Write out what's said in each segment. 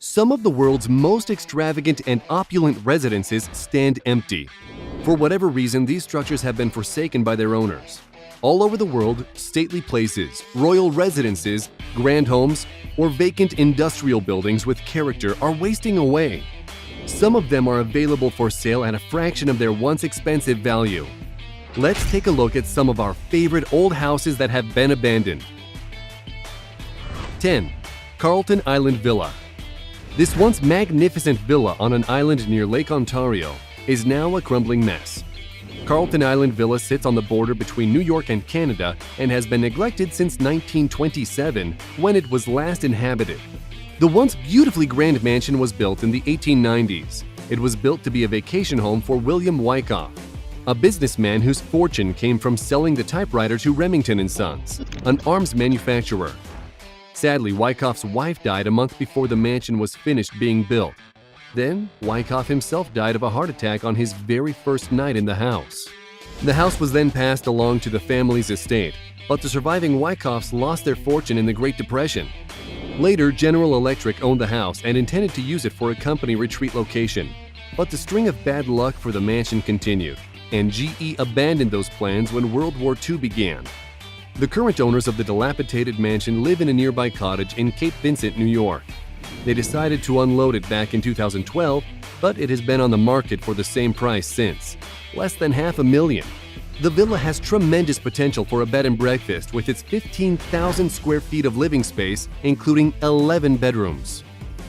Some of the world's most extravagant and opulent residences stand empty. For whatever reason, these structures have been forsaken by their owners. All over the world, stately places, royal residences, grand homes, or vacant industrial buildings with character are wasting away. Some of them are available for sale at a fraction of their once expensive value. Let's take a look at some of our favorite old houses that have been abandoned. 10. Carlton Island Villa. This once magnificent villa on an island near Lake Ontario is now a crumbling mess. Carlton Island Villa sits on the border between New York and Canada and has been neglected since 1927, when it was last inhabited. The once beautifully grand mansion was built in the 1890s. It was built to be a vacation home for William Wyckoff, a businessman whose fortune came from selling the typewriter to Remington & Sons, an arms manufacturer. Sadly, Wyckoff's wife died a month before the mansion was finished being built. Then, Wyckoff himself died of a heart attack on his very first night in the house. The house was then passed along to the family's estate, but the surviving Wyckoffs lost their fortune in the Great Depression. Later, General Electric owned the house and intended to use it for a company retreat location. But the string of bad luck for the mansion continued, and GE abandoned those plans when World War II began. The current owners of the dilapidated mansion live in a nearby cottage in Cape Vincent, New York. They decided to unload it back in 2012, but it has been on the market for the same price since, less than $500,000. The villa has tremendous potential for a bed and breakfast with its 15,000 square feet of living space, including 11 bedrooms.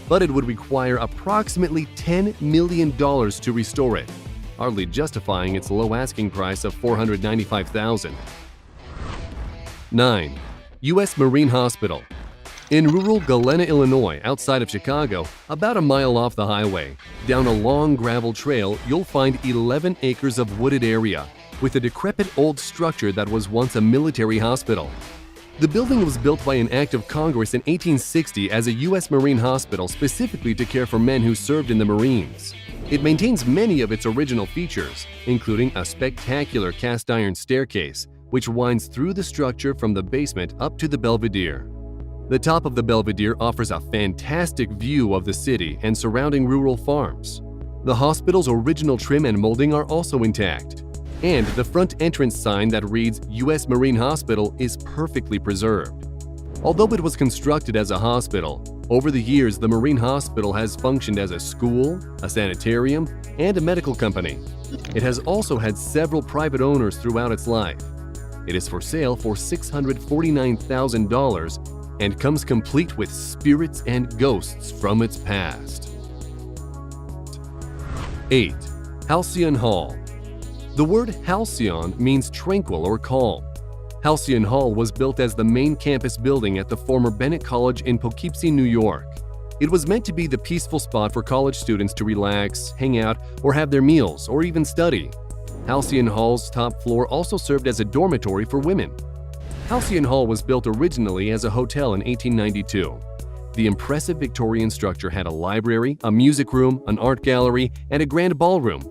But it would require approximately $10 million to restore it, hardly justifying its low asking price of $495,000. 9. U.S. Marine Hospital. In rural Galena, Illinois, outside of Chicago, about a mile off the highway, down a long gravel trail, you'll find 11 acres of wooded area with a decrepit old structure that was once a military hospital. The building was built by an act of Congress in 1860 as a U.S. Marine hospital specifically to care for men who served in the Marines. It maintains many of its original features, including a spectacular cast-iron staircase, which winds through the structure from the basement up to the Belvedere. The top of the Belvedere offers a fantastic view of the city and surrounding rural farms. The hospital's original trim and molding are also intact, and the front entrance sign that reads U.S. Marine Hospital is perfectly preserved. Although it was constructed as a hospital, over the years the Marine Hospital has functioned as a school, a sanitarium, and a medical company. It has also had several private owners throughout its life. It is for sale for $649,000 and comes complete with spirits and ghosts from its past. 8. Halcyon Hall. The word halcyon means tranquil or calm. Halcyon Hall was built as the main campus building at the former Bennett College in Poughkeepsie, New York. It was meant to be the peaceful spot for college students to relax, hang out, or have their meals, or even study. Halcyon Hall's top floor also served as a dormitory for women. Halcyon Hall was built originally as a hotel in 1892. The impressive Victorian structure had a library, a music room, an art gallery, and a grand ballroom.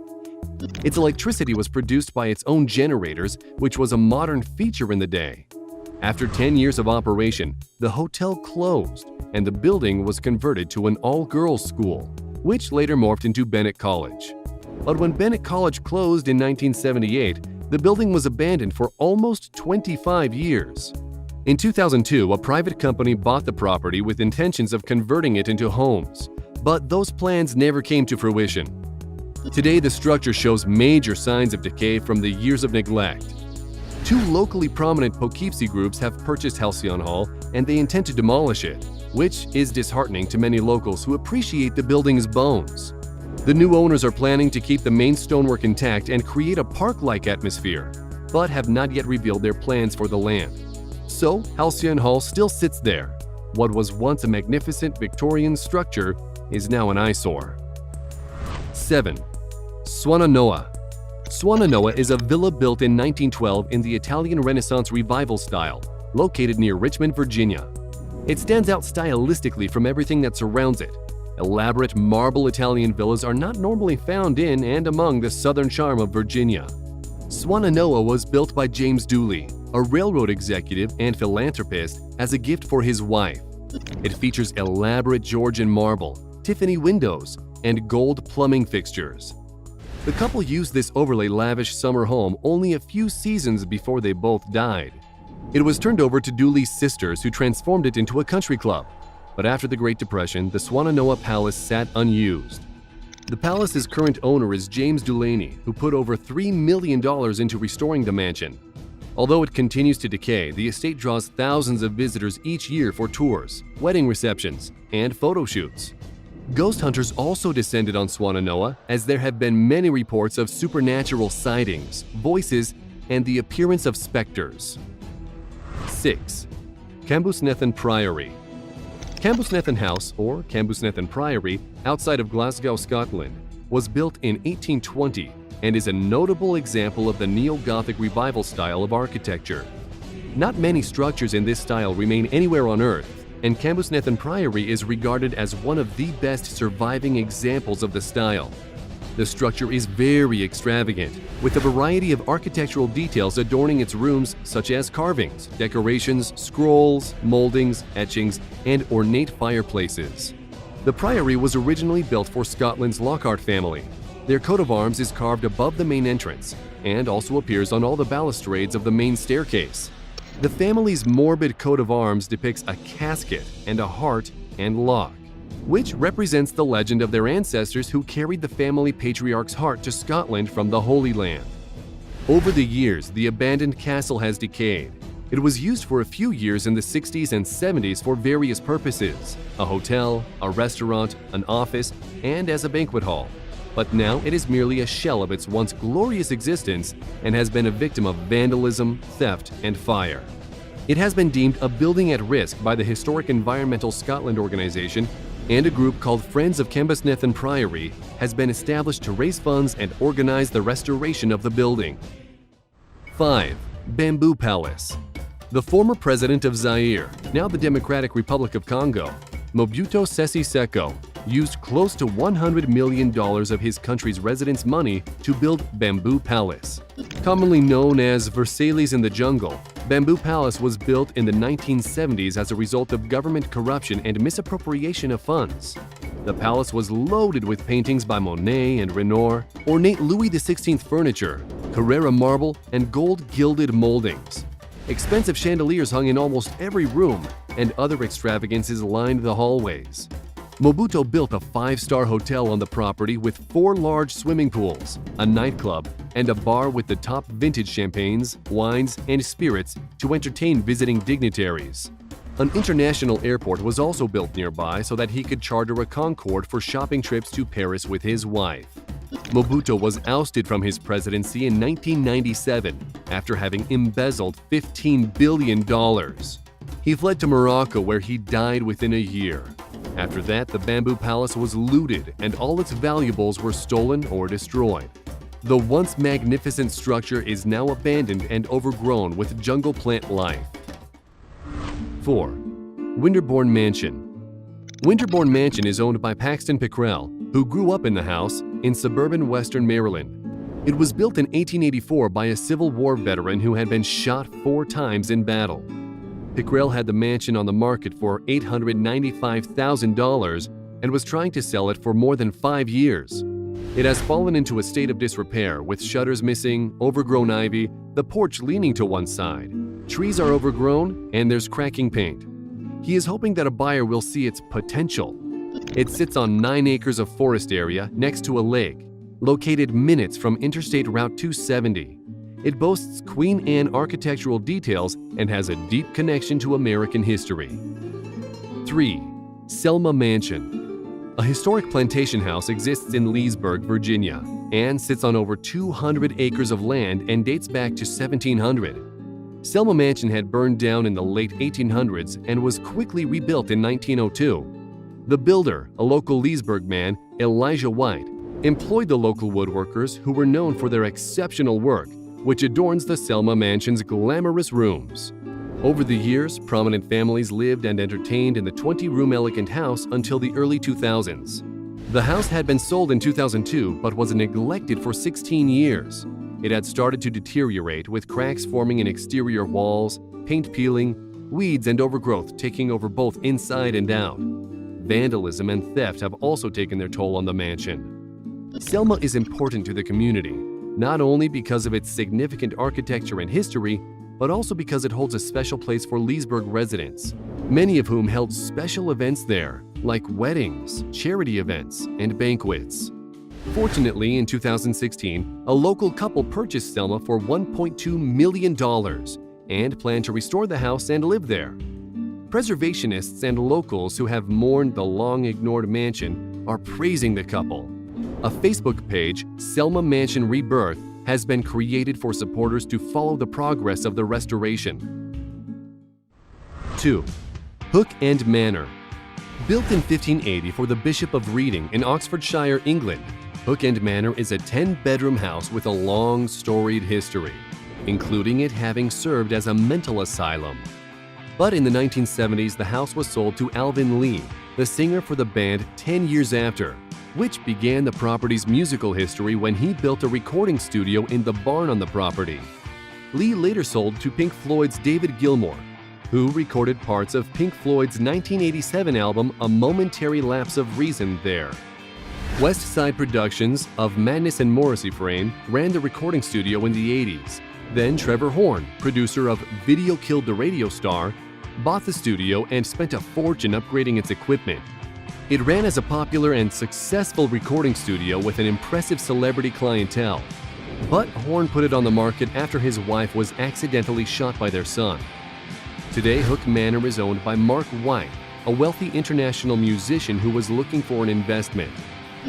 Its electricity was produced by its own generators, which was a modern feature in the day. After 10 years of operation, the hotel closed, and the building was converted to an all-girls school, which later morphed into Bennett College. But when Bennett College closed in 1978, the building was abandoned for almost 25 years. In 2002, a private company bought the property with intentions of converting it into homes, but those plans never came to fruition. Today, the structure shows major signs of decay from the years of neglect. Two locally prominent Poughkeepsie groups have purchased Halcyon Hall, and they intend to demolish it, which is disheartening to many locals who appreciate the building's bones. The new owners are planning to keep the main stonework intact and create a park-like atmosphere, but have not yet revealed their plans for the land. So, Halcyon Hall still sits there. What was once a magnificent Victorian structure is now an eyesore. 7. Swannanoa. Swannanoa is a villa built in 1912 in the Italian Renaissance Revival style, located near Richmond, Virginia. It stands out stylistically from everything that surrounds it. Elaborate marble Italian villas are not normally found in and among the southern charm of Virginia. Swannanoa was built by James Dooley, a railroad executive and philanthropist, as a gift for his wife. It features elaborate Georgian marble, Tiffany windows, and gold plumbing fixtures. The couple used this overly lavish summer home only a few seasons before they both died. It was turned over to Dooley's sisters, who transformed it into a country club. But after the Great Depression, the Swannanoa Palace sat unused. The palace's current owner is James Dulaney, who put over $3 million into restoring the mansion. Although it continues to decay, the estate draws thousands of visitors each year for tours, wedding receptions, and photo shoots. Ghost hunters also descended on Swannanoa, as there have been many reports of supernatural sightings, voices, and the appearance of specters. 6. Cambusnethan Priory. Cambusnethan House, or Cambusnethan Priory, outside of Glasgow, Scotland, was built in 1820 and is a notable example of the Neo-Gothic revival style of architecture. Not many structures in this style remain anywhere on Earth, and Cambusnethan Priory is regarded as one of the best surviving examples of the style. The structure is very extravagant, with a variety of architectural details adorning its rooms, such as carvings, decorations, scrolls, moldings, etchings, and ornate fireplaces. The priory was originally built for Scotland's Lockhart family. Their coat of arms is carved above the main entrance and also appears on all the balustrades of the main staircase. The family's morbid coat of arms depicts a casket and a heart and lock, which represents the legend of their ancestors who carried the family patriarch's heart to Scotland from the Holy Land. Over the years, the abandoned castle has decayed. It was used for a few years in the 60s and 70s for various purposes: a hotel, a restaurant, an office, and as a banquet hall. But now it is merely a shell of its once glorious existence and has been a victim of vandalism, theft, and fire. It has been deemed a building at risk by the Historic Environmental Scotland organization, and a group called Friends of Cambusnethan Priory has been established to raise funds and organize the restoration of the building. 5. Bamboo Palace. The former president of Zaire, now the Democratic Republic of Congo, Mobutu Sese Seko, used close to $100 million of his country's residents' money to build Bamboo Palace. Commonly known as Versailles in the Jungle, Bamboo Palace was built in the 1970s as a result of government corruption and misappropriation of funds. The palace was loaded with paintings by Monet and Renoir, ornate Louis XVI furniture, Carrara marble, and gold-gilded moldings. Expensive chandeliers hung in almost every room, and other extravagances lined the hallways. Mobutu built a 5-star hotel on the property with 4 large swimming pools, a nightclub, and a bar with the top vintage champagnes, wines, and spirits to entertain visiting dignitaries. An international airport was also built nearby so that he could charter a Concorde for shopping trips to Paris with his wife. Mobutu was ousted from his presidency in 1997 after having embezzled $15 billion. He fled to Morocco, where he died within a year. After that, the Bamboo Palace was looted and all its valuables were stolen or destroyed. The once magnificent structure is now abandoned and overgrown with jungle plant life. 4. Winterbourne Mansion. Winterbourne Mansion is owned by Paxton Pickrell, who grew up in the house in suburban western Maryland. It was built in 1884 by a Civil War veteran who had been shot 4 times in battle. Pickrell had the mansion on the market for $895,000 and was trying to sell it for more than 5 years. It has fallen into a state of disrepair, with shutters missing, overgrown ivy, the porch leaning to one side. Trees are overgrown, and there's cracking paint. He is hoping that a buyer will see its potential. It sits on 9 acres of forest area next to a lake, located minutes from Interstate Route 270. It boasts Queen Anne architectural details and has a deep connection to American history. 3. Selma Mansion. A historic plantation house exists in Leesburg, Virginia, and sits on over 200 acres of land and dates back to 1700. Selma Mansion had burned down in the late 1800s and was quickly rebuilt in 1902. The builder, a local Leesburg man, Elijah White, employed the local woodworkers who were known for their exceptional work, which adorns the Selma Mansion's glamorous rooms. Over the years, prominent families lived and entertained in the 20-room elegant house until the early 2000s. The house had been sold in 2002 but was neglected for 16 years. It had started to deteriorate, with cracks forming in exterior walls, paint peeling, weeds and overgrowth taking over both inside and out. vandalism, and theft have also taken their toll on the mansion. Selma is important to the community, not only because of its significant architecture and history, but also because it holds a special place for Leesburg residents, many of whom held special events there, like weddings, charity events, and banquets. Fortunately, in 2016, a local couple purchased Selma for $1.2 million and plan to restore the house and live there. Preservationists and locals who have mourned the long-ignored mansion are praising the couple. A Facebook page, Selma Mansion Rebirth, has been created for supporters to follow the progress of the restoration. 2. Hook End Manor. Built in 1580 for the Bishop of Reading in Oxfordshire, England, Hook End Manor is a 10-bedroom house with a long, storied history, including it having served as a mental asylum. But in the 1970s, the house was sold to Alvin Lee, the singer for the band 10 years after, which began the property's musical history when he built a recording studio in the barn on the property. Lee later sold to Pink Floyd's David Gilmour, who recorded parts of Pink Floyd's 1987 album A Momentary Lapse of Reason there. West Side Productions of Madness and Morrissey fame ran the recording studio in the 80s. Then Trevor Horn, producer of Video Killed the Radio Star, bought the studio and spent a fortune upgrading its equipment. It ran as a popular and successful recording studio with an impressive celebrity clientele. But Horn put it on the market after his wife was accidentally shot by their son. Today, Hook Manor is owned by Mark White, a wealthy international musician who was looking for an investment.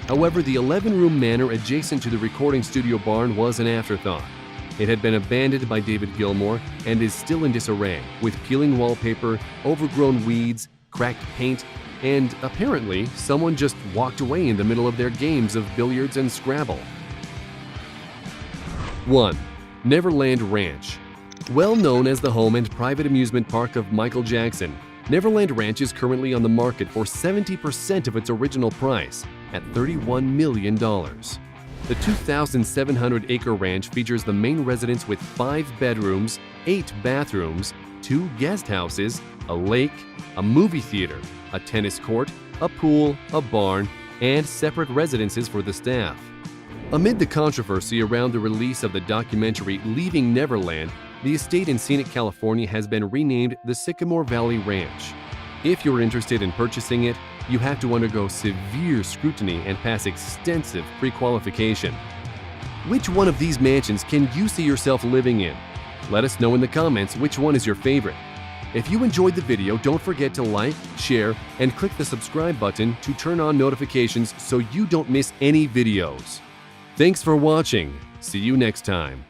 However, the 11-room manor adjacent to the recording studio barn was an afterthought. It had been abandoned by David Gilmour and is still in disarray, with peeling wallpaper, overgrown weeds, cracked paint, and apparently someone just walked away in the middle of their games of billiards and Scrabble. 1. Neverland Ranch. Well known as the home and private amusement park of Michael Jackson, Neverland Ranch is currently on the market for 70% of its original price, at $31 million. The 2,700-acre ranch features the main residence with 5 bedrooms, 8 bathrooms, 2 guest houses, a lake, a movie theater, a tennis court, a pool, a barn, and separate residences for the staff. Amid the controversy around the release of the documentary Leaving Neverland, the estate in scenic California has been renamed the Sycamore Valley Ranch. If you're interested in purchasing it, you have to undergo severe scrutiny and pass extensive pre-qualification. Which one of these mansions can you see yourself living in? Let us know in the comments which one is your favorite. If you enjoyed the video, don't forget to like, share, and click the subscribe button to turn on notifications so you don't miss any videos. Thanks for watching. See you next time.